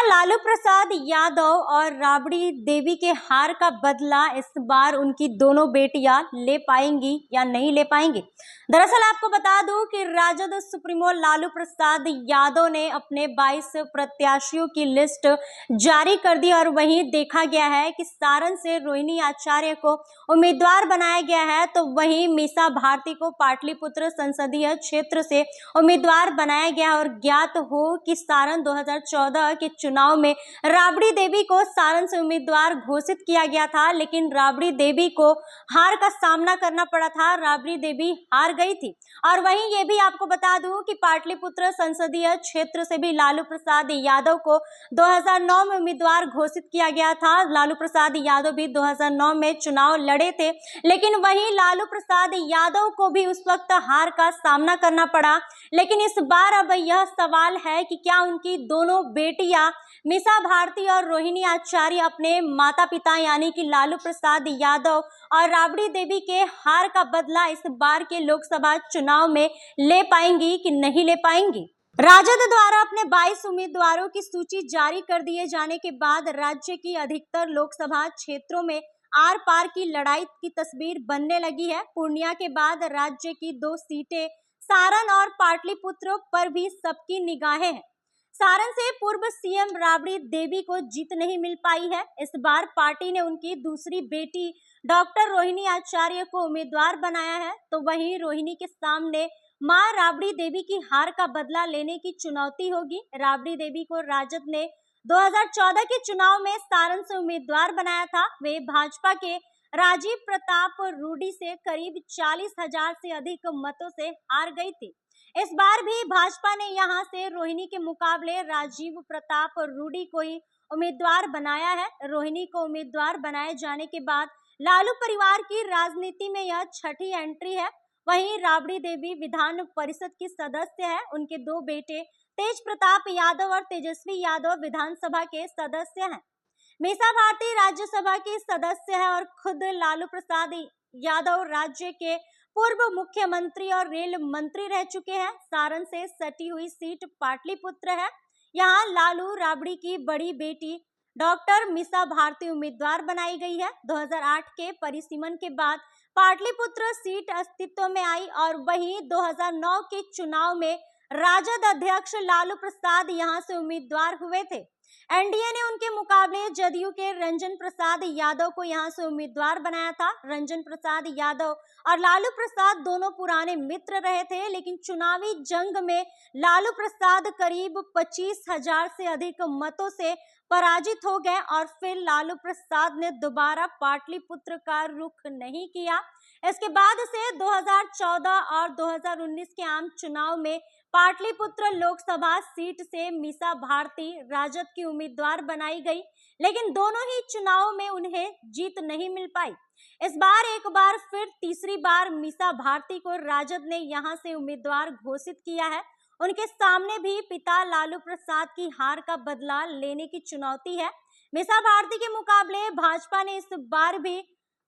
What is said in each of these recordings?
लालू प्रसाद यादव और राबड़ी देवी के हार का बदला इस बार उनकी दोनों बेटियां ले पाएंगी या नहीं ले पाएंगी। दरअसल आपको बता दूं कि राजद सुप्रीमो लालू प्रसाद यादव ने अपने 22 प्रत्याशियों की लिस्ट जारी कर दी और वहीं देखा गया है कि सारण से रोहिणी आचार्य को उम्मीदवार बनाया गया है, तो वहीं मीसा भारती को पाटलिपुत्र संसदीय क्षेत्र से उम्मीदवार बनाया गया। और ज्ञात हो कि सारण 2014 के चुनाव में राबड़ी देवी को सारण से उम्मीदवार घोषित किया गया था, लेकिन राबड़ी देवी को हार का सामना करना पड़ा था। राबड़ी देवी हार गई थी। और वहीं ये भी आपको बता दूं कि पाटलिपुत्र संसदीय क्षेत्र से भी लालू प्रसाद यादव को 2009 में उम्मीदवार घोषित किया गया था। लालू प्रसाद यादव भी 2009 में चुनाव लड़े थे, लेकिन वहीं लालू प्रसाद यादव को भी उस वक्त हार का सामना करना पड़ा। लेकिन इस बार अब यह सवाल है कि क्या उनकी दोनों बेटियां मीसा भारती और रोहिणी आचार्य अपने माता पिता यानी कि लालू प्रसाद यादव और राबड़ी देवी के हार का बदला इस बार के लोकसभा चुनाव में ले पाएंगी कि नहीं ले पाएंगी। राजद द्वारा अपने 22 उम्मीदवारों की सूची जारी कर दिए जाने के बाद राज्य की अधिकतर लोकसभा क्षेत्रों में आर पार की लड़ाई की तस्वीर बनने लगी है। पूर्णिया के बाद राज्य की 2 सीटें सारण और पाटलिपुत्र पर भी सबकी निगाहें हैं। सारण से पूर्व सीएम राबड़ी देवी को जीत नहीं मिल पाई है। इस बार पार्टी ने उनकी दूसरी बेटी डॉक्टर रोहिणी आचार्य को उम्मीदवार बनाया है, तो वहीं रोहिणी के सामने मां राबड़ी देवी की हार का बदला लेने की चुनौती होगी। राबड़ी देवी को राजद ने 2014 के चुनाव में सारण से उम्मीदवार बनाया था। वे भाजपा के राजीव प्रताप रूडी से करीब 40,000 से अधिक मतों से हार गई थी। इस बार भी भाजपा ने यहां से रोहिणी के मुकाबले राजीव प्रताप रूडी को ही उम्मीदवार बनाया है। रोहिणी को उम्मीदवार बनाए जाने के बाद लालू परिवार की राजनीति में यह छठी एंट्री है। वहीं राबड़ी देवी विधान परिषद की सदस्य है। उनके 2 बेटे तेज प्रताप यादव और तेजस्वी यादव विधानसभा के सदस्य हैं। मीसा भारती राज्यसभा की सदस्य है और खुद लालू प्रसाद यादव राज्य के पूर्व मुख्यमंत्री और रेल मंत्री रह चुके हैं। सारण से सटी हुई सीट पाटलिपुत्र है। यहाँ लालू राबड़ी की बड़ी बेटी डॉक्टर मीसा भारती उम्मीदवार बनाई गई है। 2008 के परिसीमन के बाद पाटलिपुत्र सीट अस्तित्व में आई और वहीं 2009 के चुनाव में राजद अध्यक्ष लालू प्रसाद यहां से उम्मीदवार हुए थे। एनडीए ने उनके मुकाबले जदयू के रंजन प्रसाद यादव को यहां से उम्मीदवार बनाया था। रंजन प्रसाद यादव और लालू प्रसाद दोनों पुराने मित्र रहे थे, लेकिन चुनावी जंग में लालू प्रसाद करीब 25,000 से अधिक मतों से पराजित हो गए और फिर लालू प्रसाद ने दोबारा पाटलिपुत्र का रुख नहीं किया। इसके बाद से 2014 और 2019 के आम चुनाव में पाटलिपुत्र लोकसभा सीट से मीसा भारती राजद की उम्मीदवार बनाई गई, लेकिन दोनों ही चुनाव में उन्हें जीत नहीं मिल पाई। इस बार एक बार फिर तीसरी बार मीसा भारती को राजद ने यहां से उम्मीदवार घोषित किया है। उनके सामने भी पिता लालू प्रसाद की हार का बदला लेने की चुनौती है। मीसा भारती के मुकाबले भाजपा ने इस बार भी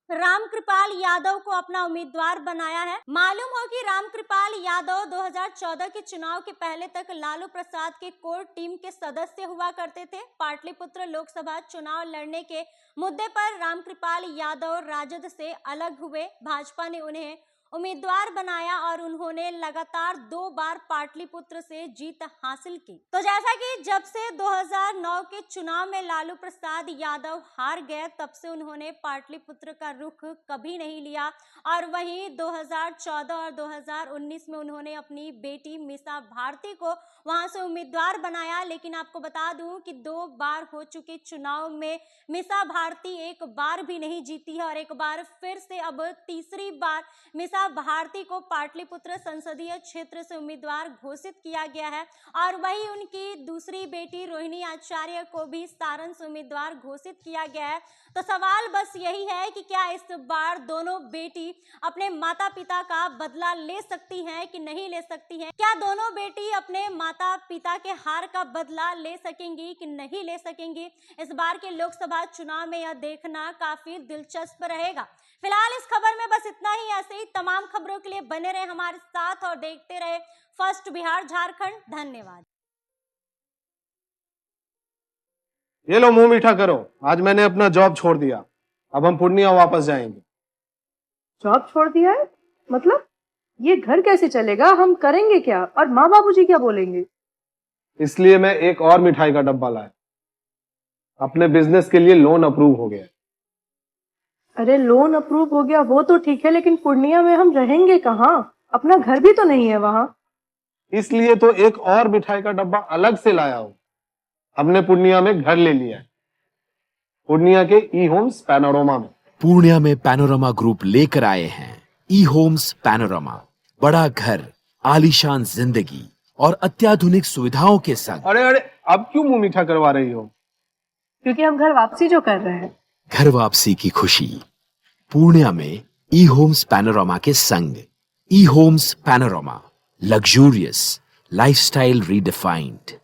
रामकृपाल यादव को अपना उम्मीदवार बनाया है। मालूम हो कि रामकृपाल यादव 2014 के चुनाव के पहले तक लालू प्रसाद के कोर टीम के सदस्य हुआ करते थे। पाटलिपुत्र लोकसभा चुनाव लड़ने के मुद्दे पर रामकृपाल यादव राजद से अलग हुए। भाजपा ने उन्हें उम्मीदवार बनाया और उन्होंने लगातार 2 बार पाटलिपुत्र से जीत हासिल की। तो जैसा कि जब से 2009 के चुनाव में लालू प्रसाद यादव हार गए, तब से उन्होंने पाटलिपुत्र का रुख कभी नहीं लिया और वहीं 2014 और 2019 में उन्होंने अपनी बेटी मीसा भारती को वहां से उम्मीदवार बनाया। लेकिन आपको बता दूं कि 2 बार हो चुके चुनाव में मीसा भारती एक बार भी नहीं जीती है और एक बार फिर से अब तीसरी बार मीसा भारती को पाटलिपुत्र संसदीय क्षेत्र से उम्मीदवार घोषित किया गया है और वही उनकी दूसरी बेटी रोहिणी आचार्य को भी सारण से उम्मीदवार घोषित किया गया है। तो सवाल बस यही है कि क्या इस बार दोनों बेटी अपने माता पिता का बदला ले सकती हैं कि नहीं ले सकती हैं? क्या दोनों बेटी अपने माता पिता के हार का बदला ले सकेंगी कि नहीं ले सकेंगी? इस बार के लोकसभा चुनाव में यह देखना काफी दिलचस्प रहेगा। फिलहाल इस खबर में बस इतना ही। ऐसे ही तमाम खबरों के लिए बने रहे हमारे साथ और देखते रहे फर्स्ट बिहार झारखंड। धन्यवाद। ये लो मुंह मीठा करो, आज मैंने अपना जॉब छोड़ दिया, अब हम पूर्णिया वापस जाएंगे। जॉब छोड़ दिया है? मतलब ये घर कैसे चलेगा? हम करेंगे क्या? और माँ बाबूजी क्या बोलेंगे? इसलिए मैं एक और मिठाई का डब्बा लाया, अपने बिजनेस के लिए लोन अप्रूव हो गया। अरे लोन अप्रूव हो गया वो तो ठीक है, लेकिन पूर्णिया में हम रहेंगे कहाँ? अपना घर भी तो नहीं है वहां। इसलिए तो एक और मिठाई का डब्बा अलग से लाया हूं। हमने पूर्णिया में घर ले लिया है, पूर्णिया के ई होम्स पैनोरमा में। पूर्णिया में पैनोरमा ग्रुप लेकर आए हैं ई होम्स पैनोरमा, बड़ा घर, आलीशान जिंदगी और अत्याधुनिक सुविधाओं के संग। अरे अरे, अब क्यों मुंह मीठा करवा रही हो? क्योंकि हम घर वापसी जो कर रहे हैं। घर वापसी की खुशी पूर्णिया में ई होम्स पैनोरमा के संग। E homes panorama, luxurious lifestyle redefined.